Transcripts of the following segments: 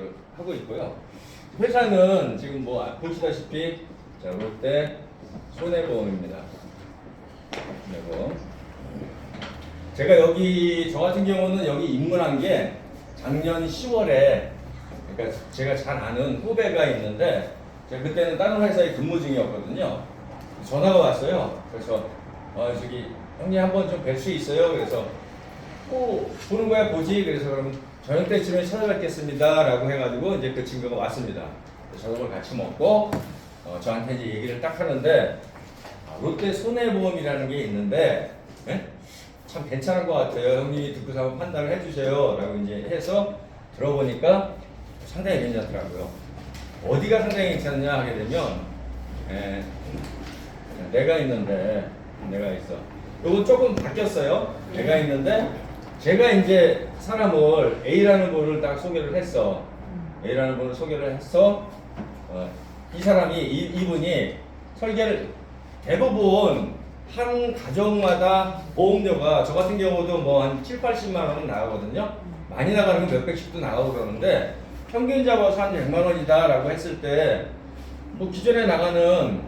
그걸 하고 있고요. 회사는 지금 뭐 보시다시피 자, 롯데 손해보험입니다. 손해보험. 제가 여기 저 같은 경우는 여기 입문한 게 작년 10월에 그러니까 제가 잘 아는 후배가 있는데 제가 그때는 다른 회사에 근무 중이었거든요. 전화가 왔어요. 그래서 저기 형님 한번 좀 뵐 수 있어요? 그래서 보는 거야 보지. 그래서 그럼 저녁 때쯤에 찾아뵙겠습니다 라고 해가지고 이제 그 친구가 왔습니다. 저녁을 같이 먹고 저한테 이제 얘기를 딱 하는데 롯데 손해보험이라는 게 있는데 참 괜찮은 것 같아요. 형님이 듣고서 한번 판단을 해주세요 라고 이제 해서 들어보니까 상당히 괜찮더라고요. 어디가 상당히 괜찮냐 하게 되면 내가 있는데 내가 있어. 요거 조금 바뀌었어요. 내가 있는데 제가 이제 사람을 A라는 분을 딱 소개를 했어. A라는 분을 소개를 해서 이 사람이 이분이 설계를 대부분 한 가정마다 보험료가 저 같은 경우도 뭐 한 7, 80만 원은 나가거든요. 많이 나가는 건 몇백씩도 나가고 그러는데 평균 잡아서 한 100만 원이다 라고 했을 때 뭐 기존에 나가는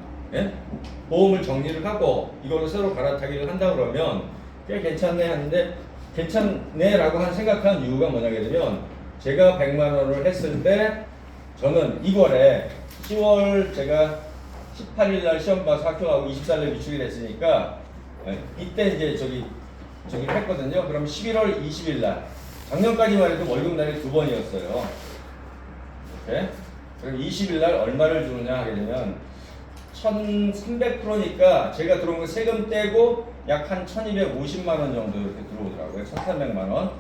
보험을 정리를 하고 이거를 새로 갈아타기를 한다 그러면 꽤 괜찮네 하는데 괜찮네 라고 생각한 이유가 뭐냐게 되면 제가 100만 원을 했을 때 저는 2월에 10월 제가 18일 날 시험 봐서 학교 가고 24일에 미축이 됐으니까 이때 이제 저기 했거든요. 그럼 11월 20일 날 작년까지만 해도 월급 날이 2번이었어요. 이렇게. 그럼 20일 날 얼마를 주느냐 하게 되면 1300%니까 제가 들어온 거 세금 떼고 약 한 1250만 원 정도 이렇게 들어오더라고요. 1300만 원.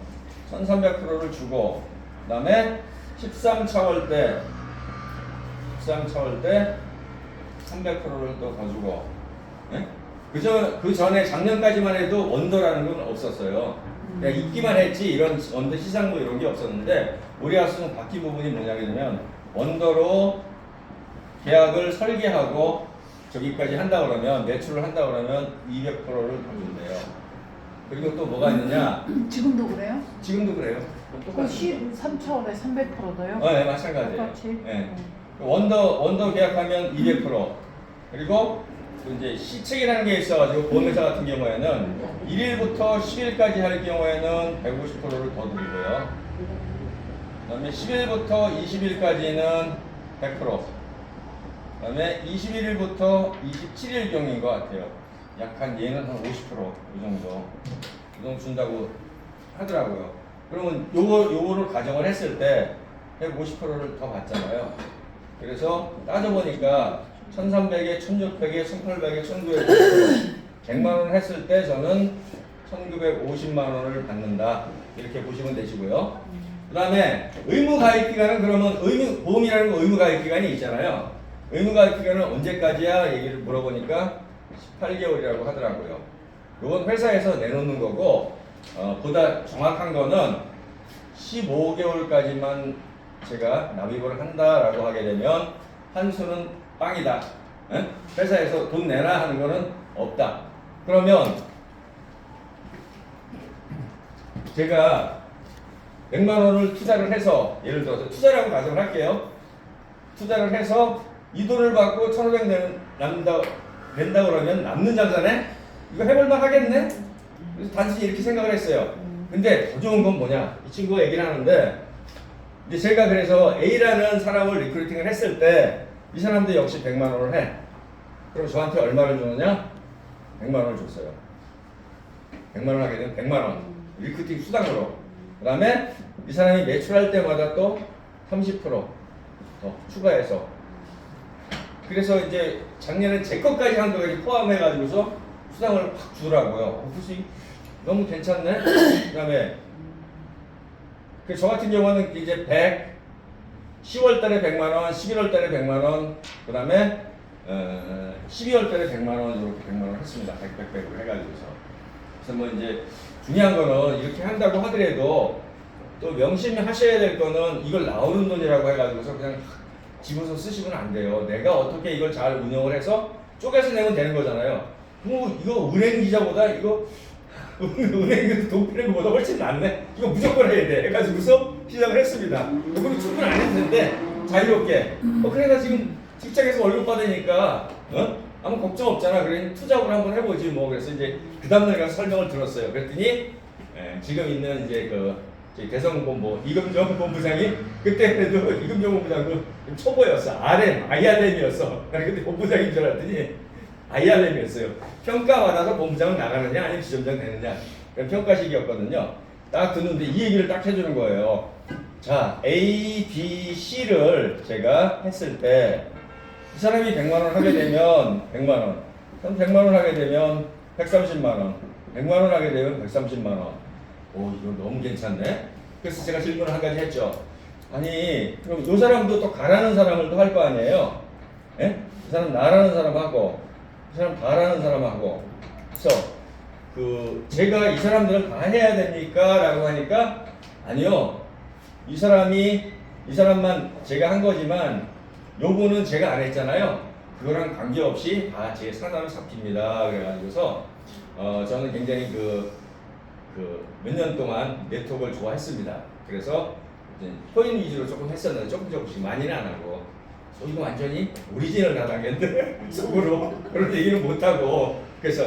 1300%를 주고 그다음에 13차월 때 300%를 또 더 주고 그 전에 작년까지만 해도 원더라는 건 없었어요. 그냥 있기만 했지 이런 원더 시상부 이런 게 없었는데 올해 와서는 바뀐 부분이 뭐냐게 되면 원더로 계약을 설계하고 저기까지 한다 그러면 매출을 한다 그러면 200%를 더 준대요. 그리고 또 뭐가 있느냐? 지금도 그래요? 지금도 그래요. 그 13차원에 300%도요? 네, 마찬가지예요. 똑같이? 네. 원더 계약하면 200%. 그리고 또 이제 시책이라는 게 있어가지고 보험회사 같은 경우에는 1일부터 10일까지 할 경우에는 150%를 더 드리고요. 그다음에 10일부터 20일까지는 100%. 그다음에 21일부터 27일 경인 것 같아요. 약한 얘는 한 50%. 이 정도 준다고 하더라고요. 그러면 요거를 가정을 했을 때 150%를 더 받잖아요. 그래서 따져보니까 1300에 1600에 1800에 1900에 100만 원을 했을 때 저는 1950만 원을 받는다. 이렇게 보시면 되시고요. 그 다음에 의무가입기간은 그러면 보험이라는 거 의무가입기간이 있잖아요. 의무가입기간은 언제까지야? 얘기를 물어보니까 18개월이라고 하더라고요. 이건 회사에서 내놓는 거고 보다 정확한 거는 15개월까지만 제가 납입을 한다라고 하게 되면 한수는 빵이다. 회사에서 돈 내라 하는 거는 없다. 그러면 제가 100만 원을 투자를 해서 예를 들어서 투자라고 가정을 할게요. 투자를 해서 이 돈을 받고 1,500 낸다 그러면 남는 자산에 이거 해볼만 하겠네? 그래서 단순히 이렇게 생각을 했어요. 근데 더 좋은 건 뭐냐? 이 친구가 얘기를 하는데 이제 제가 그래서 A라는 사람을 리크루팅을 했을 때 이 사람도 역시 100만 원을 해. 그럼 저한테 얼마를 주느냐? 100만 원을 줬어요. 100만 원 하게 되면 100만 원. 리크루팅 수당으로. 그 다음에 이 사람이 매출할 때마다 또 30% 더 추가해서. 그래서 이제 작년에 제 것까지 한 거까지 포함해가지고서 수당을 확 주더라고요. 그래서 너무 괜찮네? 그 다음에 저 같은 경우는 이제 10월 달에 100만 원, 11월 달에 100만 원, 그 다음에 12월 달에 100만 원, 이렇게 100만 원 했습니다. 100으로 해가지고서. 그래서 뭐 이제 중요한 거는 이렇게 한다고 하더라도 또 명심하셔야 될 거는 이걸 나오는 돈이라고 해가지고서 그냥 집어서 쓰시면 안 돼요. 내가 어떻게 이걸 잘 운영을 해서 쪼개서 내면 되는 거잖아요. 뭐 이거 은행 기자보다 이거 은행에서 돈 빼는 것보다 훨씬 낫네. 이거 무조건 해야 돼. 해가지고서 시작을 했습니다. 그럼 출근 안 해도 되는데 자유롭게. 그래서 지금 직장에서 월급 받으니까 아무 걱정 없잖아. 그래 투잡을 한번 해보지 뭐. 그래서 이제 그 다음날 가서 설명을 들었어요. 그랬더니 지금 있는 이제 대성본부 이금정 본부장이 그때도 이금정 본부장도 좀 초보였어. IRM이었어. 근데 본부장인 줄 알았더니 IRM이었어요. 평가 받아서 본부장 나가느냐 아니면 지점장 되느냐. 평가식이었거든요. 딱 듣는데 이 얘기를 딱 해주는 거예요. 자, A, B, C를 제가 했을 때 이 사람이 100만 원 하게 되면 100만 원, 그럼 100만 원 하게 되면 130만 원, 100만 원 하게 되면 130만 원. 오, 이거 너무 괜찮네. 그래서 제가 질문을 한 가지 했죠. 아니, 그럼 이 사람도 또 가라는 사람을 또 할 거 아니에요? 예? 이 사람 나라는 사람하고, 이 사람 다라는 사람하고. 그래서 제가 이 사람들은 다 해야 됩니까? 라고 하니까 아니요. 이 사람만 제가 한 거지만 요거는 제가 안 했잖아요. 그거랑 관계없이 다 제 산하로 삽힙니다. 그래가지고서 저는 굉장히 몇 년 동안 네트워크를 좋아했습니다. 그래서 이제 코인 위주로 조금 했었는데 조금씩 많이는 안 하고 이거 완전히 오리지널 나당했는데 속으로 그런 얘기는 못하고 그래서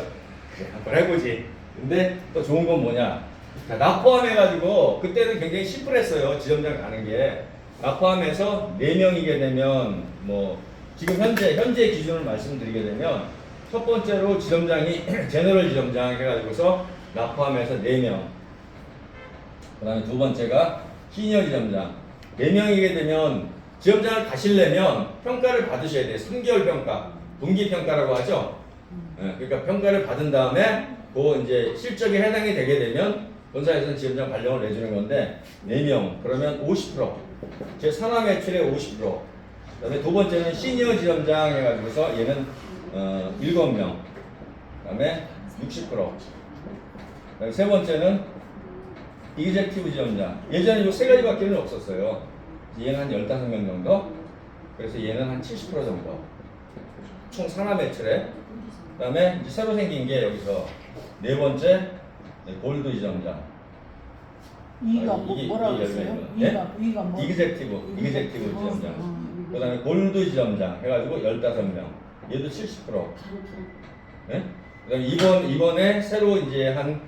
그래 한번 해보지. 근데 또 좋은 건 뭐냐? 나 포함해가지고 그때는 굉장히 심플했어요. 지점장 가는 게. 나 포함해서 4명이게 되면 뭐 지금 현재 기준을 말씀드리게 되면 첫 번째로 지점장이 제너럴 지점장 해가지고서 나 포함해서 4명. 그 다음에 두 번째가 시니어 지점장. 4명이게 되면 지점장을 가시려면 평가를 받으셔야 돼요. 3개월 평가, 분기 평가라고 하죠. 그러니까 평가를 받은 다음에 이제 실적에 해당이 되게 되면 본사에서는 지점장 발령을 내주는 건데 4명 그러면 50%. 제 산하 매출의 50%. 그다음에 두 번째는 시니어 지점장 해가지고서 얘는 7명. 그다음에 60%. 그다음에 세 번째는 이그젝티브 지점장. 예전에 이 세 가지밖에는 없었어요. 얘는 한 15명 정도. 그래서 얘는 한 70% 정도. 총 산하 매출에. 그다음에 이제 새로 생긴 게 여기서 네 번째 골드 지점장. 이가 이게 뭐라고 했어요? 이가 뭐? 이그젝티브 지점장. 그다음에 골드 지점장 해가지고 15명. 얘도 70%. 네? 그다음에 이번에 새로 이제 한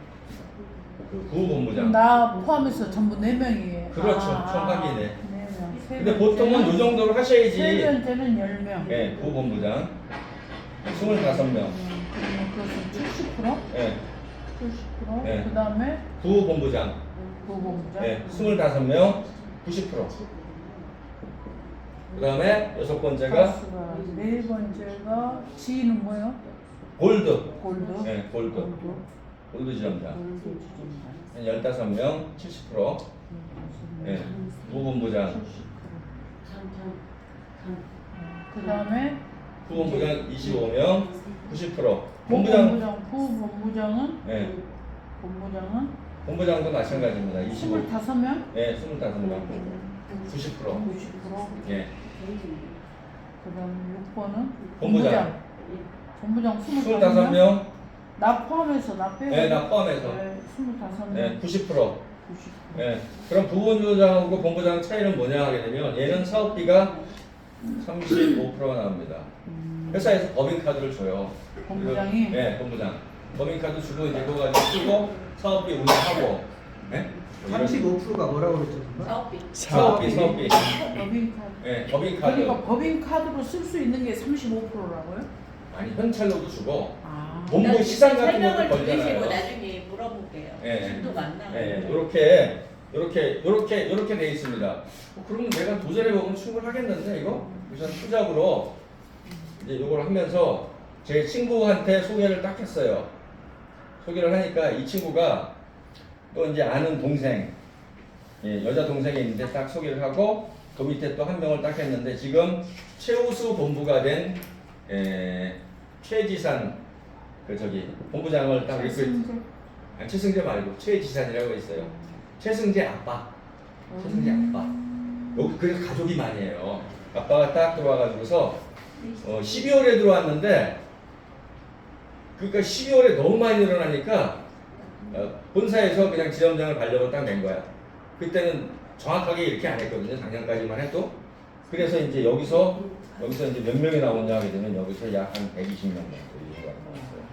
부본부장. 나 포함해서 전부 4명이에요. 그렇죠. 총 확인해. 4명. 근데 보통은 이 정도로 하셔야지. 세 번째는 10명. 네, 부본부장 25명. 그래서 70%? 네, 70%. 네. 그 다음에 부본부장. 부본부장. 네, 25명 90%. 그 다음에 여섯 번째가 네 번째가 G는 뭐예요? 골드. 골드. 네, 골드 지점장. 골드 지점장. 한 15명 70%. 네, 부본부장. 그 다음에 부본부장 25명 90%. 본부장. 부본부장은? 네, 본부장은? 본부장도 마찬가지입니다. 25명? 네, 25명 90%. 90%. 예. 그 다음 6번은? 본부장. 본부장 25명? 25명. 나 포함해서 나 빼고. 네, 나 포함해서. 25명. 네, 90%. 90%. 네. 그럼 부본부장하고 본부장 차이는 뭐냐 하게 되면 얘는 사업비가 35%가 나옵니다. 회사에서 법인카드를 줘요. 본부장이? 네, 본부장. 법인카드 주고 이제 그거 가지고 쓰고 사업비 운영하고. 네? 35%가 뭐라고 그랬죠? 사업비. 법인카드. 네, 법인카드. 그러니까 법인카드로 쓸 수 있는 게 35%라고요? 아니 현찰로도 주고 아. 본부 시상 같은 설명을 것도 걸잖아요. 들으시고 나중에 물어볼게요. 네. 신도 만나. 네, 이렇게 돼 있습니다. 그러면 내가 도전해 보면 충분하겠는데 이거? 우선 투잡으로 이제 이걸 하면서 제 친구한테 소개를 딱 했어요. 소개를 하니까 이 친구가 또 이제 아는 동생, 여자 동생이 있는데 딱 소개를 하고 그 밑에 또 한 명을 딱 했는데 지금 최우수 본부가 된 최지산 본부장을 딱 최승재 말고 최지산이라고 있어요. 최승재 아빠. 여기 그래서 가족이 많이 해요. 아빠가 딱 들어와가지고서 12월에 들어왔는데 그러니까 12월에 너무 많이 늘어나니까 본사에서 그냥 지점장을 발령을 딱 낸 거야. 그때는 정확하게 이렇게 안 했거든요. 작년까지만 해도. 그래서 이제 여기서 이제 몇 명이 나오냐 하게 되면 여기서 약 한 120명 정도 이런 거 나왔어요.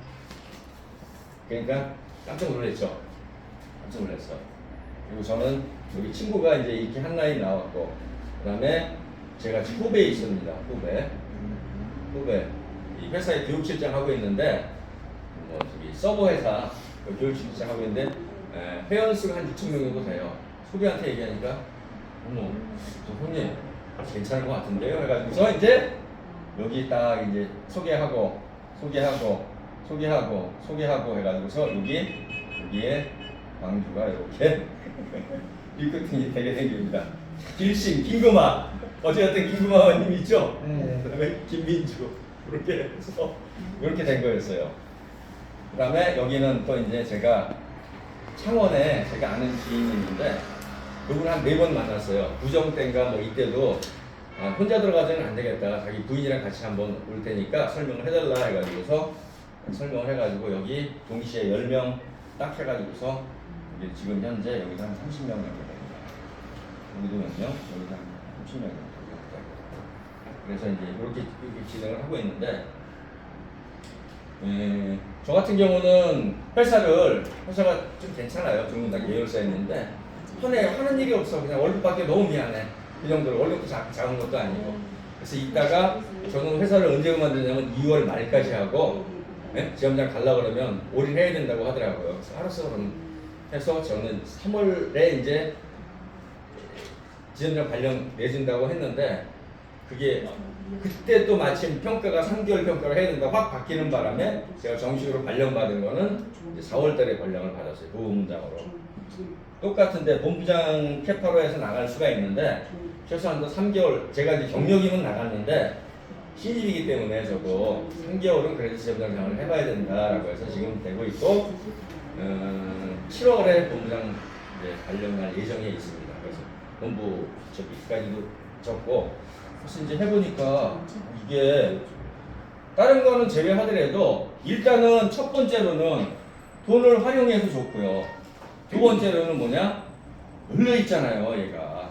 그러니까 깜짝 놀랐죠. 깜짝 놀랐어. 그리고 저는 여기 친구가 이제 이렇게 한 라인 나왔고, 그다음에 제가 지금 후배에 있습니다. 후배. 이 회사에 교육실장 하고 있는데, 뭐 저기 서버 회사 교육실장 하고 있는데 회원 수가 한 6천 명 정도 돼요. 후배한테 얘기하니까, 어머, 저 형님 괜찮은 것 같은데요? 해가지고서 이제 여기 딱 이제 소개하고 해가지고서 여기에 광주가 이렇게 리크팅이 되게 생깁니다. 길신, 김금아, 어쨌든 김금아님 있죠? 네. 그다음에 김민주 이렇게 해서 이렇게 된 거였어요. 그다음에 여기는 또 이제 제가 창원에 제가 아는 지인이 있는데 그분 한 4번 만났어요. 구정 때인가 뭐 이때도 혼자 들어가서는 안 되겠다. 자기 부인이랑 같이 한번 올 테니까 설명을 해달라 해가지고서 설명을 해가지고 여기 동시에 10명 딱 해가지고서 이게 지금 현재 여기서 한 30명 정도 됩니다. 여기도 몇 명? 여기서 한 30명 정도 됩니다. 그래서 이제 이렇게 진행을 하고 있는데 저 같은 경우는 회사가 좀 괜찮아요. 두 분 다 계열사에 있는데 하는 일이 없어. 그냥 월급밖에 너무 미안해. 그 정도로 월급도 작은 것도 아니고. 그래서 이따가 저는 회사를 언제 그만두냐면 2월 말까지 하고 지점장 가려고 그러면 올인해야 된다고 하더라고요. 그래서 알았어 그럼 해서 저는 3월에 이제 지점장 발령 내준다고 했는데 그게 그때 또 마침 평가가 3개월 평가를 해야 된다 확 바뀌는 바람에 제가 정식으로 발령받은 거는 이제 4월 달에 발령을 받았어요. 부본부장으로. 똑같은데 본부장 캐파로에서 나갈 수가 있는데 최소한도 3개월 제가 이제 경력이면 나갔는데 신입이기 때문에 저도 3개월은 그래도 지점장을 해봐야 된다라고 해서 지금 되고 있고 7월에 본부장 이제 발령할 예정에 있습니다. 그래서 본부 저기까지도 적고 그래서 이제 해보니까 이게 다른 거는 제외하더라도 일단은 첫 번째로는 돈을 활용해서 좋고요. 두 번째로는 뭐냐? 열려 있잖아요, 얘가.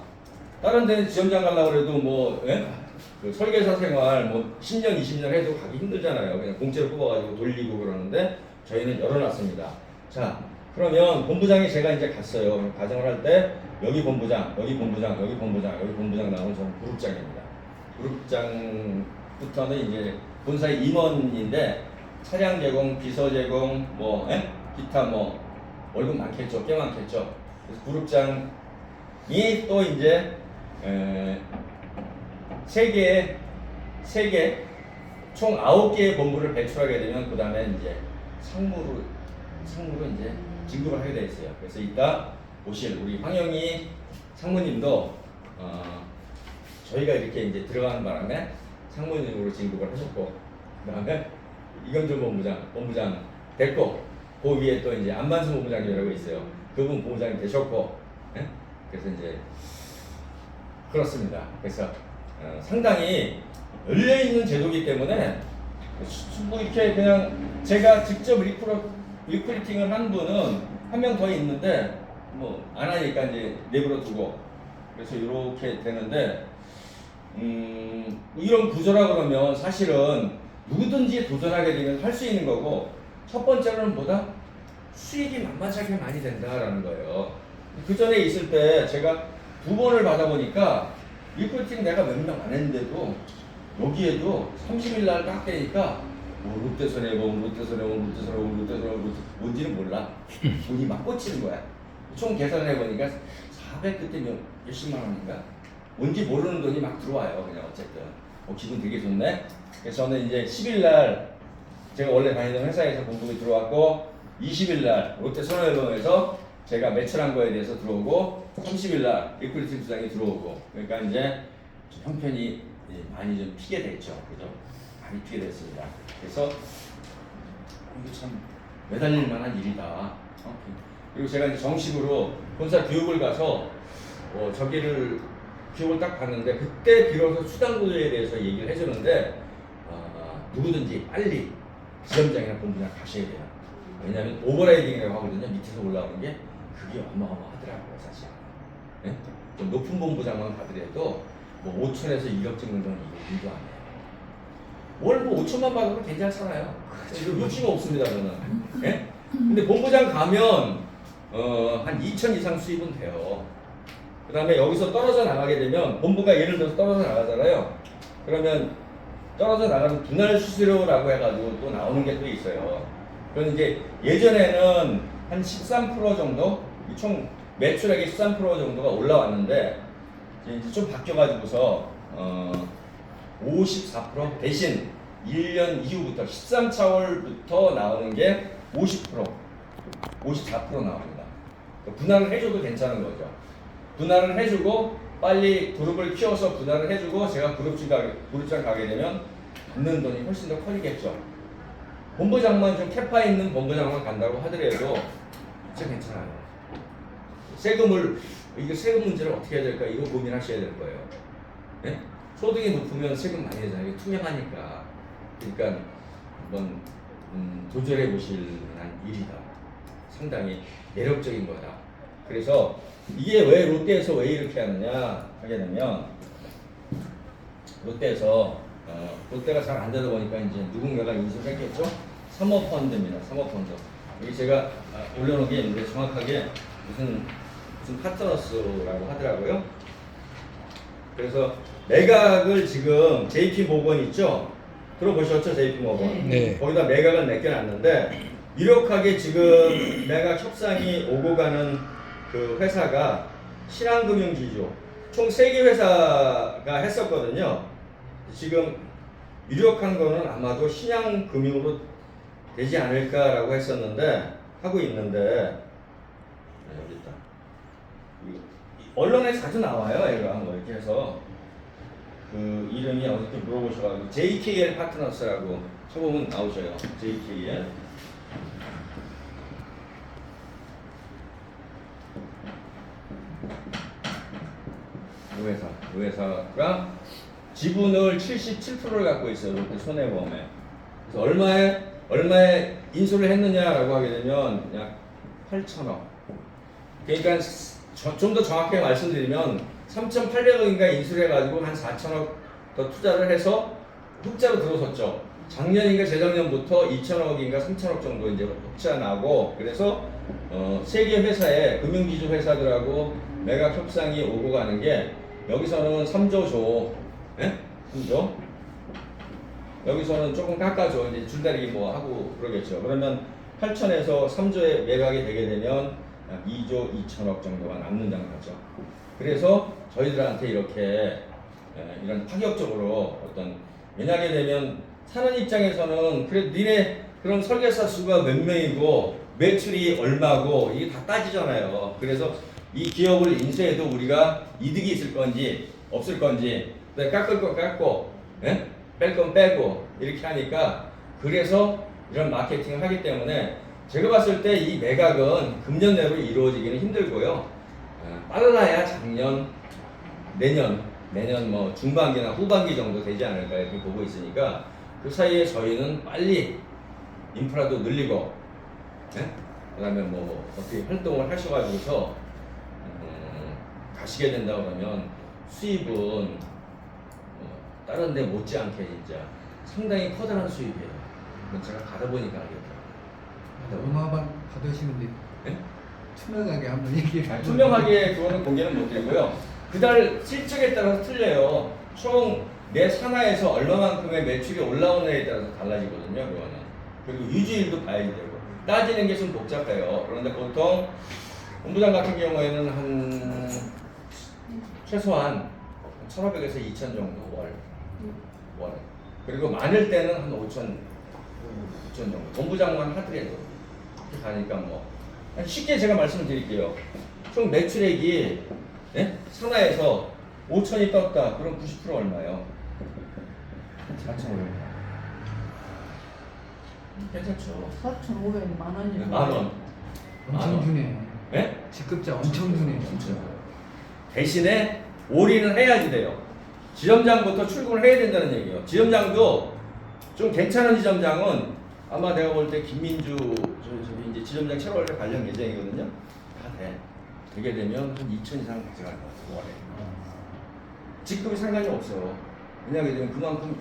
다른 데는 지점장 가려고 그래도 뭐, 그 설계사 생활 뭐 10년, 20년 해도 가기 힘들잖아요. 그냥 공짜로 뽑아가지고 돌리고 그러는데 저희는 열어놨습니다. 자, 그러면 본부장이 제가 이제 갔어요. 가정을 할 때 여기 본부장 나오면 저는 부국장입니다. 부국장부터는 이제 본사의 임원인데 차량 제공, 비서 제공, 뭐 기타 뭐 월급 많겠죠, 꽤 많겠죠. 그래서 부국장이 또 이제 세 개, 총 9개의 본부를 배출하게 되면 그 다음에 이제 상무로 이제 진급을 하게 돼 있어요. 그래서 이따 오실 우리 황영희 상무님도 저희가 이렇게 이제 들어가는 바람에 상무님으로 진급을 하셨고, 그 다음에 이건준 본부장 됐고, 그 위에 또 이제 안만수 본부장님이라고 있어요. 그분 본부장이 되셨고, 그래서 이제 그렇습니다. 그래서 상당히 열려 있는 제도이기 때문에 뭐 이렇게 그냥 제가 직접 리크루팅을 한 분은 한 명 더 있는데 뭐 안 하니까 이제 내버려 두고 그래서 이렇게 되는데 이런 구조라 그러면 사실은 누구든지 도전하게 되면 할 수 있는 거고 첫 번째로는 뭐다? 수익이 만만치않게 많이 된다라는 거예요. 그 전에 있을 때 제가 2번을 받아보니까 리크루팅 내가 몇 명 안 했는데도 여기에도 30일 날 딱 되니까 뭐 롯데손해보험 뭔지는 몰라. 돈이 막 꽂히는 거야. 총 계산을 해보니까 400 그때 몇십만 원인가? 뭔지 모르는 돈이 막 들어와요. 그냥 어쨌든 기분 되게 좋네. 그래서 저는 이제 10일 날 제가 원래 다니던 회사에서 공급이 들어왔고 20일 날 롯데손해보험에서 제가 매출한 거에 대해서 들어오고 30일 날 리크루팅 부장이 들어오고 그러니까 이제 좀 형편이 많이 좀 피게 됐죠. 그죠? 많이 피게 됐습니다. 그래서 이게 참 매달릴 만한 일이다. 그리고 제가 이제 정식으로 본사 교육을 가서 저기를 교육을 딱 봤는데 그때 비로소 수당구조에 대해서 얘기를 해주는데 누구든지 빨리 지점장이나 본부장 가셔야 돼요. 왜냐하면 오버라이딩이라고 하거든요. 밑에서 올라오는 게 그게 어마어마하더라고요, 사실. 네? 좀 높은 본부장만 가더라도 뭐 5천에서 1억 찍는 건 이거 일도 안 해요. 월 뭐 5천만 받아도 괜찮잖아요. 이거 욕심 없습니다 저는. 예? 근데 본부장 가면 한 2천 이상 수입은 돼요. 그 다음에 여기서 떨어져 나가게 되면 본부가 예를 들어서 떨어져 나가잖아요. 그러면 떨어져 나가는 분할 수수료라고 해가지고 또 나오는 게 또 있어요. 그건 이제 예전에는 한 13% 정도, 총 매출액의 13% 정도가 올라왔는데 이제 좀 바뀌어가지고서 54% 대신 1년 이후부터 13차월부터 나오는 게 50%, 54% 나옵니다. 분할을 해줘도 괜찮은 거죠. 분할을 해주고 빨리 그룹을 키워서 분할을 해주고 제가 그룹장 가게 되면 받는 돈이 훨씬 더 커지겠죠. 본부장만 좀 캐파 있는 본부장만 간다고 하더라도 진짜 괜찮아요. 이게 세금 문제를 어떻게 해야 될까 이거 고민하셔야 될 거예요. 네? 소득이 높으면 세금 많이 내잖아요. 이게 투명하니까. 그러니까 한번 도전해 보실 만한 일이다. 상당히 매력적인 거다. 그래서 이게 왜 롯데에서 왜 이렇게 하느냐 하게 되면 롯데에서 롯데가 잘 안 되다 보니까 이제 누군가가 인수를 했겠죠. 사모펀드입니다. 사모펀드. 여기 제가 올려놓은 게 있는데 정확하게 무슨 파트너스라고 하더라고요. 그래서 매각을 지금 JP 모건 있죠? 들어보셨죠? JP 모건. 네. 거기다 매각을 맡겨놨는데 유력하게 지금 매각 협상이 오고 가는 그 회사가 신한금융지주 총 3개 회사가 했었거든요. 지금 유력한 거는 아마도 신한금융으로 되지 않을까라고 했었는데 하고 있는데 여기 있다. 언론에 자주 나와요. 얘가 뭐 이렇게 해서 그 이름이 어떻게 물어보셔가지고 JKL 파트너스라고 쳐보면 나오셔요. JKL. 이 회사가 지분을 77%를 갖고 있어요. 롯데 손해보험에. 그래서 얼마에 인수를 했느냐라고 하게 되면 약 8천억. 그러니까 좀 더 정확하게 말씀드리면 3,800억인가 인수를 해가지고 한 4천억 더 투자를 해서 흑자로 들어섰죠. 작년인가 재작년부터 2천억인가 3천억 정도 이제 흑자 나고 그래서 세계 회사에 금융기주 회사들하고 매각 협상이 오고 가는 게 여기서는 3조 예? 3조 여기서는 조금 깎아줘 이제 줄다리기 뭐 하고 그러겠죠. 그러면 8천에서 3조에 매각이 되게 되면 약 2조 2천억 정도가 남는 장사죠. 그래서 저희들한테 이렇게 이런 파격적으로 왜냐하게 되면 사는 입장에서는 그래 니네 그런 설계사 수가 몇 명이고 매출이 얼마고 이게 다 따지잖아요. 그래서 이 기업을 인수해도 우리가 이득이 있을 건지 없을 건지 깎을 건 깎고 예? 뺄 건 빼고 이렇게 하니까 그래서 이런 마케팅을 하기 때문에 제가 봤을 때 이 매각은 금년 내로 이루어지기는 힘들고요. 빨라야 작년, 내년 뭐 중반기나 후반기 정도 되지 않을까 이렇게 보고 있으니까 그 사이에 저희는 빨리 인프라도 늘리고 예? 그다음에 뭐 어떻게 활동을 하셔가지고서 가시게 된다 그러면 수입은 다른 데 못지않게 진짜 상당히 커다란 수입이에요. 그건 제가 가다 보니까 알겠더라고요. 얼마만 받으시는데 네? 투명하게 한번 얘기해. 투명하게 그거는 공개는 못 드리고요. 그달 실적에 따라서 틀려요. 총 내 산하에서 얼마만큼의 매출이 올라오느냐에 따라서 달라지거든요. 그거는. 그리고 유지일도 봐야 되고 따지는 게 좀 복잡해요. 그런데 보통 본부장 같은 경우에는 한 최소한 1,500에서 2,000 정도 월. 그리고 많을 때는 한 5,000 정도. 본부장만 하더라도 이렇게 가니까 뭐 쉽게 제가 말씀드릴게요. 총 매출액이 예? 산하에서 5천이 떴다. 그럼 90% 얼마예요? 4,500. 괜찮죠. 4,500만 원이요. 만 원. 엄청 주네. 예? 직급자 엄청 주네. 진짜. 대신에 올인을 해야지 돼요. 지점장부터 출근을 해야 된다는 얘기예요. 지점장도 좀 괜찮은 지점장은 아마 내가 볼 때 김민주 저기 이제 지점장 7월에 관련 예정이거든요. 다 돼. 되게 되면 한 2천 이상 가져갈 것 같아요. 월에. 직급이 상관이 없어. 왜냐하면 그만큼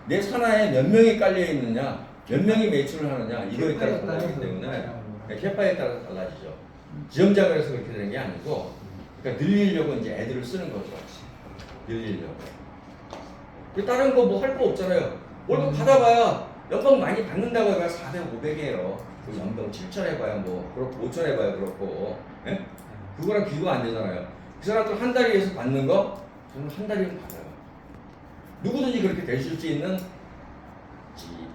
내 산하에 몇 명이 깔려 있느냐, 몇 명이 매출을 하느냐 이거에 따라 달라지기 때문에 캐파에 따라서 달라지죠. 지점장을 해서 그렇게 되는 게 아니고, 그러니까 늘리려고 이제 애들을 쓰는 거죠. 늘리려고. 다른 거 뭐 할 거 없잖아요. 월급 받아봐야 연봉 많이 받는다고 해봐야 400, 500이에요. 그 연봉 7천 해봐야 뭐 그렇고 5천 해봐야 그렇고, 예? 그거랑 비교가 안 되잖아요. 그 사람들 한 달에 의해서 받는 거 저는 한 달이면 받아요. 누구든지 그렇게 되실 수 있는 이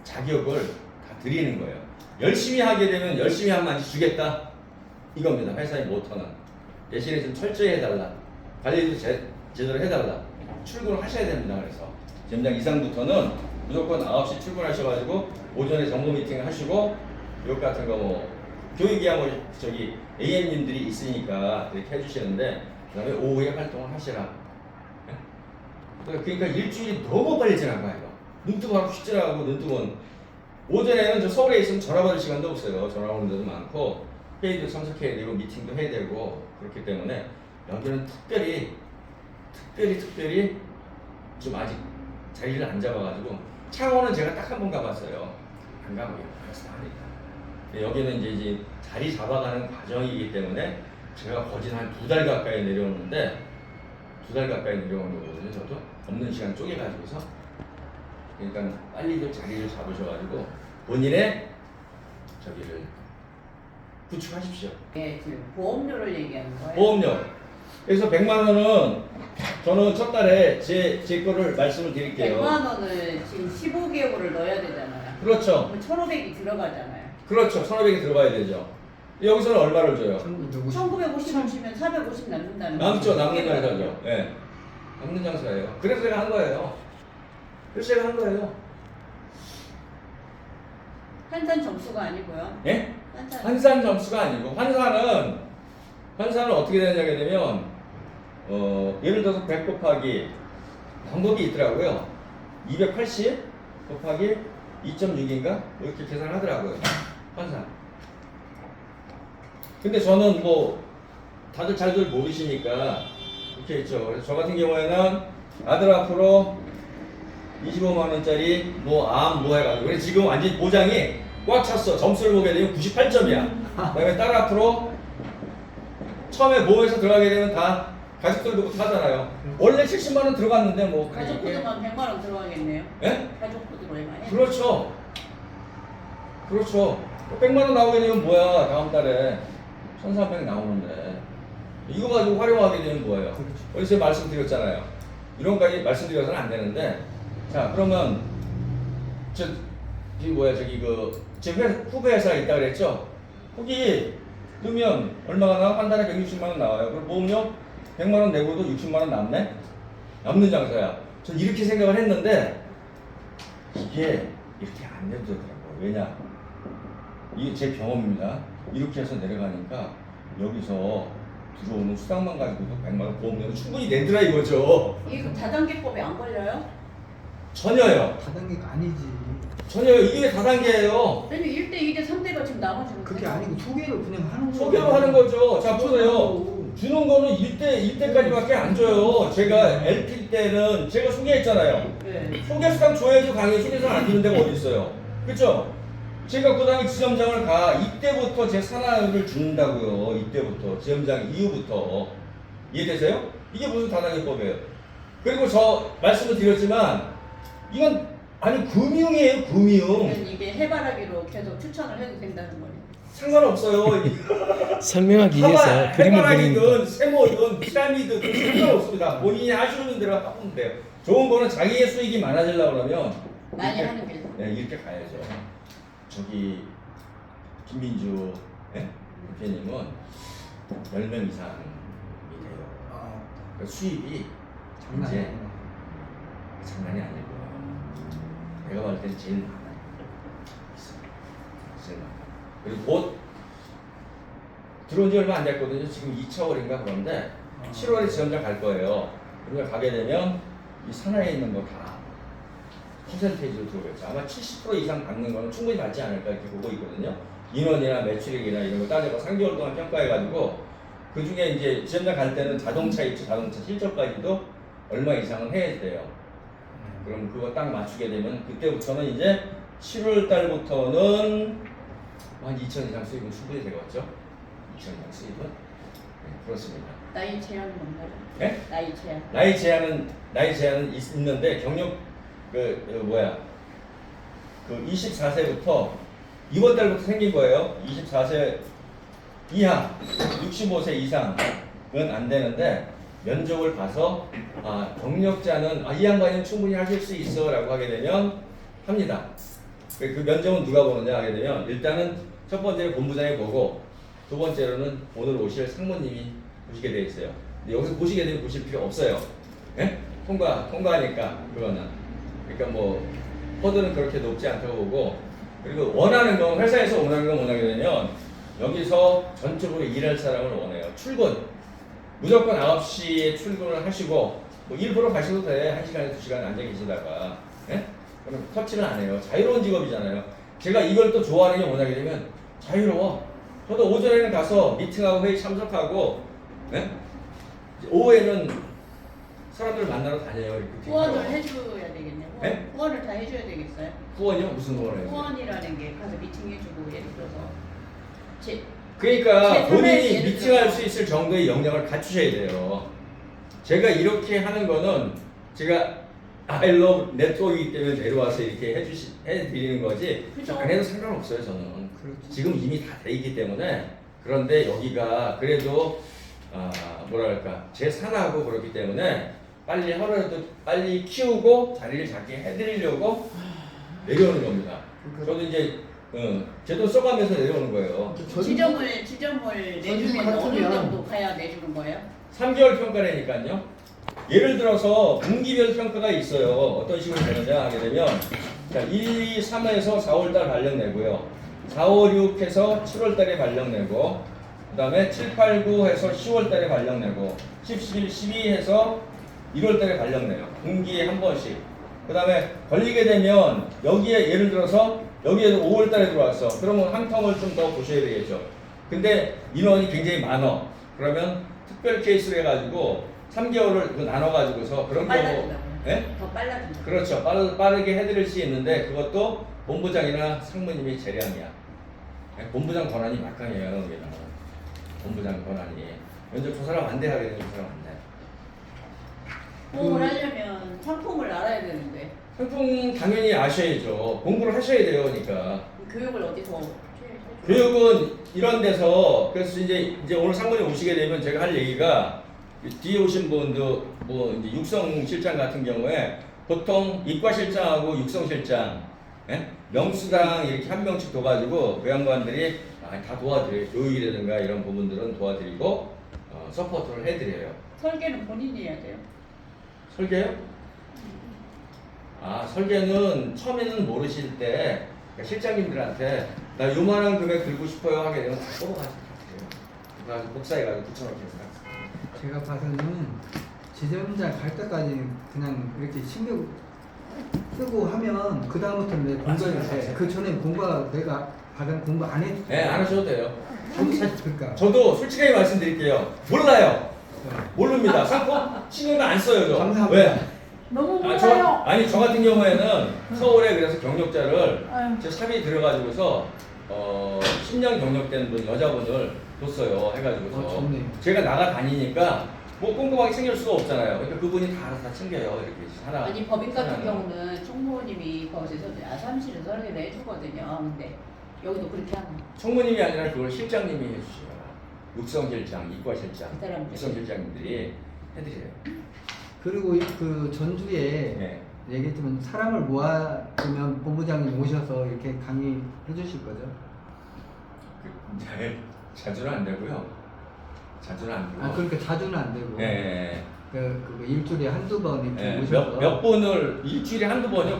자격을 다 드리는 거예요. 열심히 하게 되면 열심히 하면 많이 주겠다 이겁니다. 회사의 모토는. 대신에 좀 철저히 해달라. 관리도 제대로 해달라. 출근을 하셔야 됩니다. 그래서 점장 이상부터는 무조건 9시 출근하셔가지고 오전에 정보 미팅 하시고 요 같은 거 뭐 교육이야 뭐 저기 AM님들이 있으니까 이렇게 해주시는데 그다음에 오후에 활동을 하시라. 그러니까 일주일이 너무 빨리 지나가요. 눈 뜨고 하고 쉽지 않고 눈 뜨고는 오전에는 저 서울에 있으면 전화 받을 시간도 없어요. 전화 오는 데도 많고 회의도 참석해야 되고 미팅도 해야 되고 그렇기 때문에 여기는 특별히 좀 아직 자리를 안 잡아가지고 창원은 제가 딱 한 번 가봤어요. 안 가고요. 그래서 하니까 여기는 이제 자리 잡아가는 과정이기 때문에 제가 거진 한 2달 가까이 내려오는데 2달 가까이 내려오는 거거든요. 저도 없는 시간 쪼개가지고서 그러니까 빨리들 자리를 잡으셔가지고 본인의 저기를 구축하십시오. 네, 지금 보험료를 얘기하는 거예요. 보험료. 그래서 100만 원은 저는 첫 달에 제 거를 말씀을 드릴게요. 100만 원을 지금 15개월을 넣어야 되잖아요. 그렇죠. 그럼 1,500이 들어가잖아요. 그렇죠. 1,500이 들어가야 되죠. 여기서는 얼마를 줘요? 1950원 치면 450 남는다는 거죠. 남죠. 남는 장사죠. 예. 네. 남는 장사예요. 그래서 제가 한 거예요. 환산 점수가 아니고요. 예? 환산. 환산 점수가 아니고 환산은 어떻게 되냐게 되면 예를 들어서 100 곱하기 방법이 있더라고요. 280 곱하기 2.6인가 이렇게 계산을 하더라고요. 환산. 근데 저는 뭐 다들 잘들 모르시니까 이렇게 했죠. 그래서 저 같은 경우에는 아들 앞으로 25만 원짜리 뭐 해가지고 그래서 지금 완전 보장이 꽉 찼어. 점수를 보게 되면 98점이야. 그다음에 딸 앞으로 처음에 모험에서 들어가게 되면 다 가족들부터 하잖아요. 원래 70만 원 들어갔는데 뭐 가족 코드만 100만 원 들어가겠네요. 예? 가족 코드로 얼마에? 그렇죠. 100만 원 나오게 되면 뭐야? 다음 달에 1,300 나오는데 이거 가지고 활용하게 되면 뭐예요? 어디서 말씀드렸잖아요. 이런 거까지 말씀드려서는 안 되는데 자 그러면 지금 후배 회사가 있다 그랬죠? 거기 넣으면 얼마가 나와? 한 달에 160만 원 나와요. 그럼 보험료 100만 원 내고도 60만 원 남네? 남는 장사야. 전 이렇게 생각을 했는데 이게 이렇게 안 돼도 되더라고요. 왜냐? 이게 제 경험입니다. 이렇게 해서 내려가니까 여기서 들어오는 수당만 가지고도 100만 원 보험료는 충분히 내더라 이거죠. 이게 그 다단계법에 안 걸려요? 전혀요. 다단계가 아니지. 전혀요. 이게 다단계예요. 왜냐면 1대, 2대, 3대가 지금 나머지는 그게 아니고 소개를 그냥 하는 거. 소개로 하는 거죠. 자, 보세요. 주는 거는 1대까지밖에 안 줘요. 제가 LP 때는 제가 소개했잖아요. 네. 소개수당 줘야죠. 강의 소개수당 안 주는 데가 어디 있어요. 그렇죠? 제가 그 다음에 지점장을 이때부터 제 산하를 준다고요. 이때부터 지점장 이후부터 이해되세요? 이게 무슨 다단계법이에요. 그리고 저 말씀을 드렸지만 이건 아니 금융이에요. 금융. 그러면 이게 해바라기로 계속 추천을 해도 된다는 거예요. 상관없어요. 설명하기 위해서 그림을 그리는 거. 해바라기든 세모든 피라미드든 상관없습니다. 본인이 하시는 대로 하면 돼요. 좋은 거는 자기의 수익이 많아지려고 그러면 많이 이렇게, 하는 게. 네, 이렇게 가야죠. 저기 김민주 대표님은 10명 이상이 돼요. 그러니까 수입이 장난이 이제 아니야. 장난이 아니고 내가 봤을 때는 제일 많아요. 제일 많아요. 그리고 곧 들어온 지 얼마 안 됐거든요. 지금 2차월인가 그런데 7월에 지원자 갈 거예요. 그러니까 가게 되면 이 산하에 있는 거 다 퍼센테이지로 들어오겠죠. 아마 70% 이상 받는 거는 충분히 받지 않을까 이렇게 보고 있거든요. 인원이나 매출액이나 이런 거 따져서 3개월 동안 평가해가지고 그 중에 이제 지점장 갈 때는 자동차 입주, 자동차 실적까지도 얼마 이상은 해야 돼요. 그럼 그거 딱 맞추게 되면 그때부터는 이제 7월 달부터는 한 2천 이상 수입은 충분히 되겠죠. 2천 이상 수입은 그렇습니다. 나이 제한은 없나요? 네? 나이 제한. 나이 제한은 있는데 경력 그 24세부터 이번 달부터 생긴 거예요. 24세 이하, 65세 이상은 안 되는데 면접을 봐서 경력자는 이 양반은 충분히 하실 수 있어라고 하게 되면 합니다. 그 면접은 누가 보느냐 하게 되면 일단은 첫 번째는 본부장이 보고 두 번째로는 오늘 오실 상무님이 보시게 돼 있어요. 근데 여기서 보시게 되면 보실 필요 없어요. 예? 통과하니까 그거는. 그러니까 뭐 허들은 그렇게 높지 않다고 보고 그리고 원하는 건 회사에서 원하는 건 원하게 되면 여기서 전적으로 일할 사람을 원해요. 출근 무조건 9시에 출근을 하시고 뭐 일부러 가셔도 돼. 1시간에 2시간 앉아 계시다가 예? 그럼 터치는 안 해요. 자유로운 직업이잖아요. 제가 이걸 또 좋아하는 게 뭐냐게 되면 자유로워. 저도 오전에는 가서 미팅하고 회의 참석하고 예? 오후에는 사람들 만나러 다녀요. 이렇게 후원을 해줘야 되겠네요. 네? 후원을 다 해줘야 되겠어요? 후원이요? 무슨 후원을 해요? 후원이라는 게 가서 미팅해주고 예를 들어서 그러니까 제 본인이 예를 미팅할 들어서 수 있을 정도의 역량을 갖추셔야 돼요. 제가 이렇게 하는 거는 제가 I love 네트워크이기 때문에 내려와서 이렇게 해드리는 거지 그죠. 안 해도 상관없어요 저는. 그렇죠. 지금 이미 다 돼 있기 때문에. 그런데 여기가 그래도 뭐랄까 제 산하고 그렇기 때문에 빨리 하루라도 빨리 키우고 자리를 잡게 해드리려고 내려오는 겁니다. 저도 이제 제도 써가면서 내려오는 거예요. 지점을 내주면 어느 같으면 정도 가야 내주는 거예요? 3개월 평가라니까요. 예를 들어서 분기별 평가가 있어요. 어떤 식으로 되느냐 하게 되면 자, 1, 2, 3에서 4월달 발령 내고요. 4, 5, 6 해서 7월달에 발령 내고 그 다음에 7, 8, 9 해서 10월달에 발령 내고 10, 11, 12 해서 1월달에 발령 내요. 분기에 한 번씩. 그 다음에 걸리게 되면 여기에 예를 들어서 여기에도 5월달에 들어왔어. 그러면 한 텀을 좀 더 보셔야 되겠죠. 근데 인원이 굉장히 많어. 그러면 특별 케이스로 해가지고 3개월을 나눠가지고서 그런 경우 빨라진다고요? 예? 더 빨라진다. 그렇죠. 빠르게 해드릴 수 있는데 그것도 본부장이나 상무님이 재량이야. 본부장 권한이 막강해요. 여기는. 본부장 권한이. 먼저 저 사람 안 돼 하게 되면 저 사람 안 돼. 호응을 하려면 상품을 알아야 되는데 상품 당연히 아셔야죠. 공부를 하셔야 돼요. 그러니까. 교육을 어디서 교육은 이런 데서 그래서 이제 오늘 상무님 오시게 되면 제가 할 얘기가 뒤에 오신 분도 뭐 이제 육성실장 같은 경우에 보통 이과실장하고 육성실장 명수당 이렇게 한 명씩 둬가지고 그 양반들이 다 도와드려요. 교육이라든가 이런 부분들은 도와드리고 서포트를 해드려요. 설계는 본인이 해야 돼요? 설계요? 설계는 처음에는 모르실 때 그러니까 실장님들한테 나 요만한 금액 들고 싶어요 하게 되면 다 뽑아가지고 다 드려요. 복사해가지고 9,000원 해서 제가 봐서는 지점장 갈 때까지 그냥 이렇게 신경 쓰고 하면 그 다음부터는 내 공부를 맞아요. 해. 그 전에 내가 받은 공부 안 해도 네, 안 하셔도 돼요. 그러니까 저도 솔직하게 말씀드릴게요. 몰라요. 모릅니다. 상품 신경을 안 써요. 저. 감사합니다. 왜? 너무 저 몰라요. 같은 경우에는 서울에 그래서 경력자를 아유. 제 샵이 들어가지고서 10년 경력된 분 여자분을 뒀어요. 해가지고서 좋네요. 제가 나가 다니니까 뭐 꼼꼼하게 챙길 수가 없잖아요. 그러니까 그분이 다 알아서 다 챙겨요. 이렇게 하나. 아니 법인 같은 하나는. 경우는 총무님이 거기서 사무실에서 설계를 해주거든요. 근데 여기도 그렇게 하나? 총무님이 아니라 그걸 실장님이 해주시요. 육성실장, 이과실장, 그 사람들. 육성실장님들이 해드려요. 그리고 그 전주에 네. 얘기했지만 사람을 모아두면 본부장님 오셔서 이렇게 강의해 주실 거죠? 네, 자주는 안 되고요. 자주는 안 되고. 그러니까 자주는 안 되고 네. 그 일주일에 한두 번 이렇게 네. 오셔서 몇 번을 일주일에 한두 번이요?